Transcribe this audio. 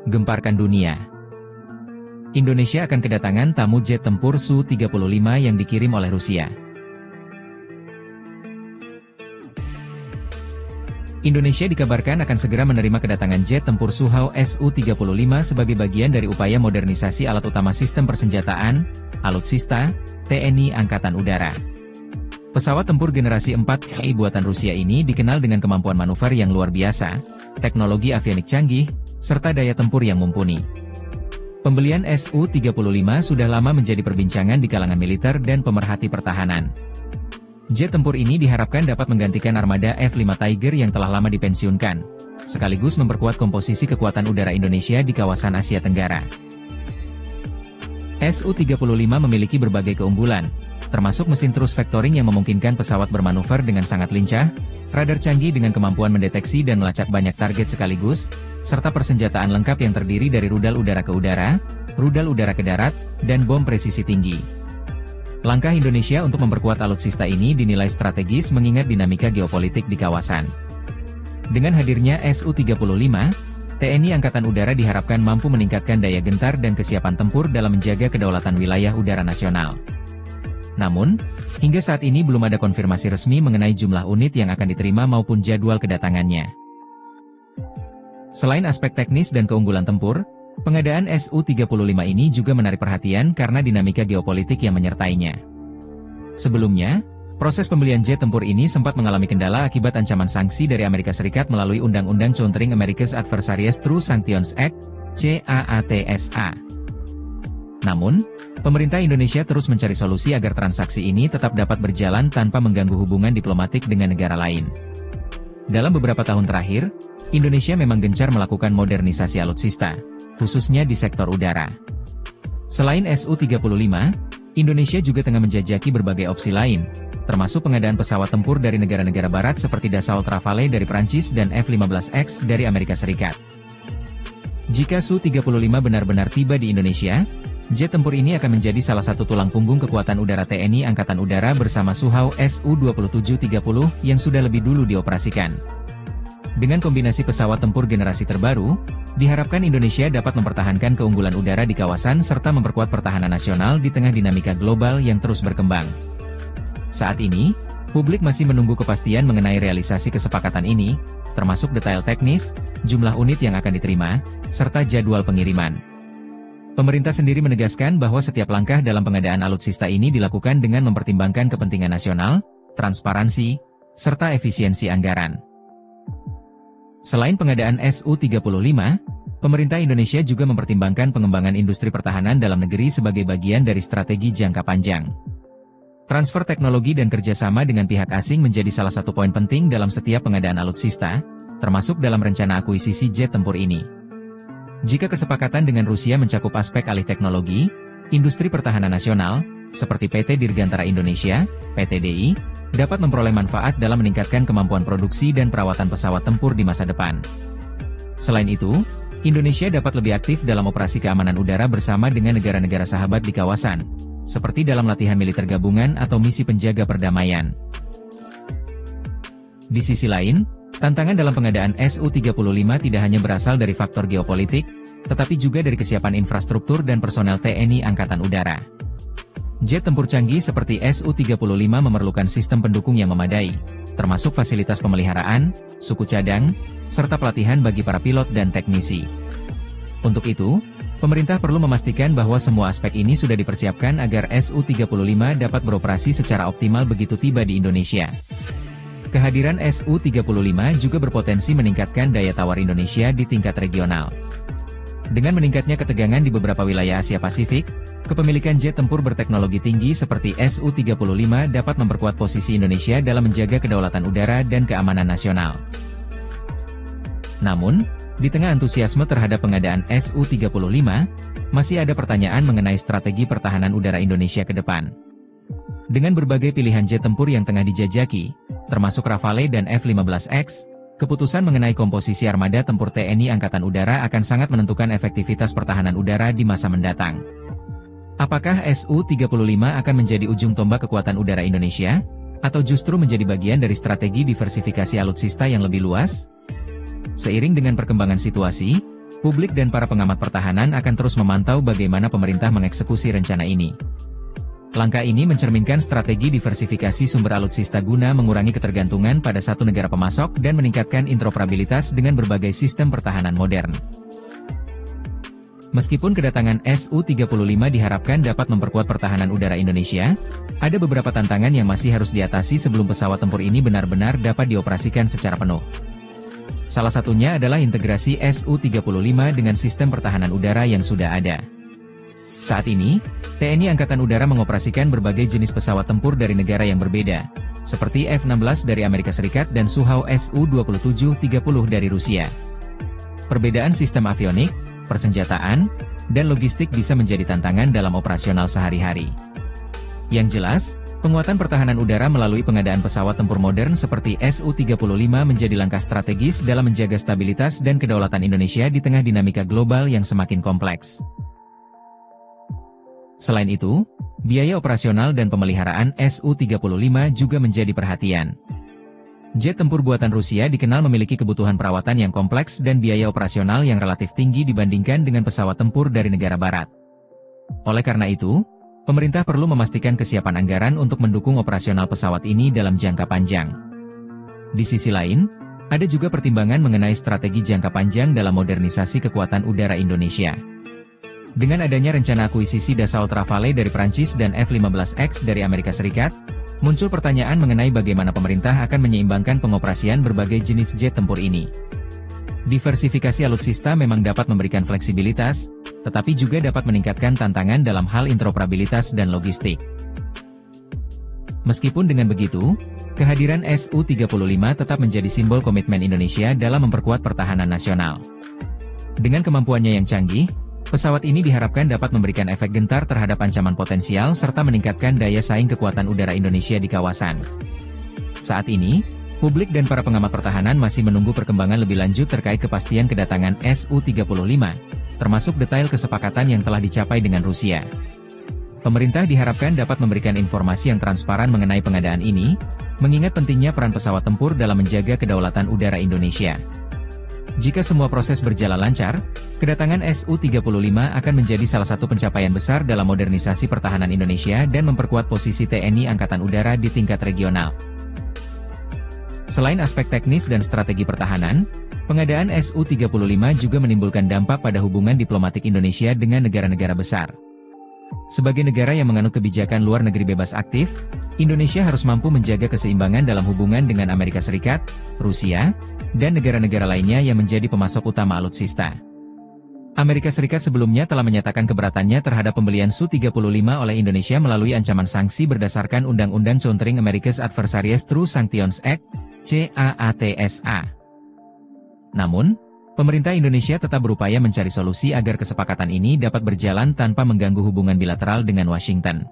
gemparkan dunia. Indonesia akan kedatangan tamu jet tempur Su-35 yang dikirim oleh Rusia. Indonesia dikabarkan akan segera menerima kedatangan jet tempur Sukhoi Su-35 sebagai bagian dari upaya modernisasi alat utama sistem persenjataan, alutsista, TNI Angkatan Udara. Pesawat tempur generasi 4 buatan Rusia ini dikenal dengan kemampuan manuver yang luar biasa, teknologi avionik canggih, serta daya tempur yang mumpuni. Pembelian Su-35 sudah lama menjadi perbincangan di kalangan militer dan pemerhati pertahanan. Jet tempur ini diharapkan dapat menggantikan armada F-5 Tiger yang telah lama dipensiunkan, sekaligus memperkuat komposisi kekuatan udara Indonesia di kawasan Asia Tenggara. Su-35 memiliki berbagai keunggulan, termasuk mesin thrust vectoring yang memungkinkan pesawat bermanuver dengan sangat lincah, radar canggih dengan kemampuan mendeteksi dan melacak banyak target sekaligus, serta persenjataan lengkap yang terdiri dari rudal udara ke udara, rudal udara ke darat, dan bom presisi tinggi. Langkah Indonesia untuk memperkuat alutsista ini dinilai strategis mengingat dinamika geopolitik di kawasan. Dengan hadirnya Su-35, TNI Angkatan Udara diharapkan mampu meningkatkan daya gentar dan kesiapan tempur dalam menjaga kedaulatan wilayah udara nasional. Namun, hingga saat ini belum ada konfirmasi resmi mengenai jumlah unit yang akan diterima maupun jadwal kedatangannya. Selain aspek teknis dan keunggulan tempur, pengadaan Su-35 ini juga menarik perhatian karena dinamika geopolitik yang menyertainya. Sebelumnya, proses pembelian jet tempur ini sempat mengalami kendala akibat ancaman sanksi dari Amerika Serikat melalui Undang-Undang Countering America's Adversaries Through Sanctions Act, CAATSA. Namun, pemerintah Indonesia terus mencari solusi agar transaksi ini tetap dapat berjalan tanpa mengganggu hubungan diplomatik dengan negara lain. Dalam beberapa tahun terakhir, Indonesia memang gencar melakukan modernisasi alutsista, khususnya di sektor udara. Selain Su-35, Indonesia juga tengah menjajaki berbagai opsi lain, termasuk pengadaan pesawat tempur dari negara-negara barat seperti Dassault Rafale dari Prancis dan F-15X dari Amerika Serikat. Jika Su-35 benar-benar tiba di Indonesia, jet tempur ini akan menjadi salah satu tulang punggung kekuatan udara TNI Angkatan Udara bersama Sukhoi Su-2730 yang sudah lebih dulu dioperasikan. Dengan kombinasi pesawat tempur generasi terbaru, diharapkan Indonesia dapat mempertahankan keunggulan udara di kawasan serta memperkuat pertahanan nasional di tengah dinamika global yang terus berkembang. Saat ini, publik masih menunggu kepastian mengenai realisasi kesepakatan ini, termasuk detail teknis, jumlah unit yang akan diterima, serta jadwal pengiriman. Pemerintah sendiri menegaskan bahwa setiap langkah dalam pengadaan alutsista ini dilakukan dengan mempertimbangkan kepentingan nasional, transparansi, serta efisiensi anggaran. Selain pengadaan Su-35, pemerintah Indonesia juga mempertimbangkan pengembangan industri pertahanan dalam negeri sebagai bagian dari strategi jangka panjang. Transfer teknologi dan kerjasama dengan pihak asing menjadi salah satu poin penting dalam setiap pengadaan alutsista, termasuk dalam rencana akuisisi jet tempur ini. Jika kesepakatan dengan Rusia mencakup aspek alih teknologi, industri pertahanan nasional, seperti PT Dirgantara Indonesia, PTDI, dapat memperoleh manfaat dalam meningkatkan kemampuan produksi dan perawatan pesawat tempur di masa depan. Selain itu, Indonesia dapat lebih aktif dalam operasi keamanan udara bersama dengan negara-negara sahabat di kawasan, seperti dalam latihan militer gabungan atau misi penjaga perdamaian. Di sisi lain, tantangan dalam pengadaan Su-35 tidak hanya berasal dari faktor geopolitik, tetapi juga dari kesiapan infrastruktur dan personel TNI Angkatan Udara. Jet tempur canggih seperti Su-35 memerlukan sistem pendukung yang memadai, termasuk fasilitas pemeliharaan, suku cadang, serta pelatihan bagi para pilot dan teknisi. Untuk itu, pemerintah perlu memastikan bahwa semua aspek ini sudah dipersiapkan agar Su-35 dapat beroperasi secara optimal begitu tiba di Indonesia. Kehadiran Su-35 juga berpotensi meningkatkan daya tawar Indonesia di tingkat regional. Dengan meningkatnya ketegangan di beberapa wilayah Asia Pasifik, kepemilikan jet tempur berteknologi tinggi seperti Su-35 dapat memperkuat posisi Indonesia dalam menjaga kedaulatan udara dan keamanan nasional. Namun, di tengah antusiasme terhadap pengadaan Su-35, masih ada pertanyaan mengenai strategi pertahanan udara Indonesia ke depan. Dengan berbagai pilihan jet tempur yang tengah dijajaki, termasuk Rafale dan F-15X, keputusan mengenai komposisi armada tempur TNI Angkatan Udara akan sangat menentukan efektivitas pertahanan udara di masa mendatang. Apakah Su-35 akan menjadi ujung tombak kekuatan udara Indonesia, atau justru menjadi bagian dari strategi diversifikasi alutsista yang lebih luas? Seiring dengan perkembangan situasi, Publik dan para pengamat pertahanan akan terus memantau bagaimana pemerintah mengeksekusi rencana ini. Langkah ini mencerminkan strategi diversifikasi sumber alutsista guna mengurangi ketergantungan pada satu negara pemasok dan meningkatkan interoperabilitas dengan berbagai sistem pertahanan modern. Meskipun kedatangan Su-35 diharapkan dapat memperkuat pertahanan udara Indonesia, ada beberapa tantangan yang masih harus diatasi sebelum pesawat tempur ini benar-benar dapat dioperasikan secara penuh. Salah satunya adalah integrasi Su-35 dengan sistem pertahanan udara yang sudah ada. Saat ini, TNI Angkatan Udara mengoperasikan berbagai jenis pesawat tempur dari negara yang berbeda, seperti F-16 dari Amerika Serikat dan Sukhoi Su-27-30 dari Rusia. Perbedaan sistem avionik, persenjataan, dan logistik bisa menjadi tantangan dalam operasional sehari-hari. Yang jelas, penguatan pertahanan udara melalui pengadaan pesawat tempur modern seperti Su-35 menjadi langkah strategis dalam menjaga stabilitas dan kedaulatan Indonesia di tengah dinamika global yang semakin kompleks. Selain itu, biaya operasional dan pemeliharaan Su-35 juga menjadi perhatian. Jet tempur buatan Rusia dikenal memiliki kebutuhan perawatan yang kompleks dan biaya operasional yang relatif tinggi dibandingkan dengan pesawat tempur dari negara barat. Oleh karena itu, pemerintah perlu memastikan kesiapan anggaran untuk mendukung operasional pesawat ini dalam jangka panjang. Di sisi lain, ada juga pertimbangan mengenai strategi jangka panjang dalam modernisasi kekuatan udara Indonesia. Dengan adanya rencana akuisisi Dassault Rafale dari Prancis dan F-15X dari Amerika Serikat, muncul pertanyaan mengenai bagaimana pemerintah akan menyeimbangkan pengoperasian berbagai jenis jet tempur ini. Diversifikasi alutsista memang dapat memberikan fleksibilitas, tetapi juga dapat meningkatkan tantangan dalam hal interoperabilitas dan logistik. Meskipun dengan begitu, kehadiran Su-35 tetap menjadi simbol komitmen Indonesia dalam memperkuat pertahanan nasional. Dengan kemampuannya yang canggih, pesawat ini diharapkan dapat memberikan efek gentar terhadap ancaman potensial serta meningkatkan daya saing kekuatan udara Indonesia di kawasan. Saat ini, publik dan para pengamat pertahanan masih menunggu perkembangan lebih lanjut terkait kepastian kedatangan Su-35, termasuk detail kesepakatan yang telah dicapai dengan Rusia. Pemerintah diharapkan dapat memberikan informasi yang transparan mengenai pengadaan ini, mengingat pentingnya peran pesawat tempur dalam menjaga kedaulatan udara Indonesia. Jika semua proses berjalan lancar, kedatangan Su-35 akan menjadi salah satu pencapaian besar dalam modernisasi pertahanan Indonesia dan memperkuat posisi TNI Angkatan Udara di tingkat regional. Selain aspek teknis dan strategi pertahanan, pengadaan Su-35 juga menimbulkan dampak pada hubungan diplomatik Indonesia dengan negara-negara besar. Sebagai negara yang menganut kebijakan luar negeri bebas aktif, Indonesia harus mampu menjaga keseimbangan dalam hubungan dengan Amerika Serikat, Rusia, dan negara-negara lainnya yang menjadi pemasok utama alutsista. Amerika Serikat sebelumnya telah menyatakan keberatannya terhadap pembelian Su-35 oleh Indonesia melalui ancaman sanksi berdasarkan Undang-Undang Countering America's Adversaries Through Sanctions Act, CAATSA. Namun, pemerintah Indonesia tetap berupaya mencari solusi agar kesepakatan ini dapat berjalan tanpa mengganggu hubungan bilateral dengan Washington.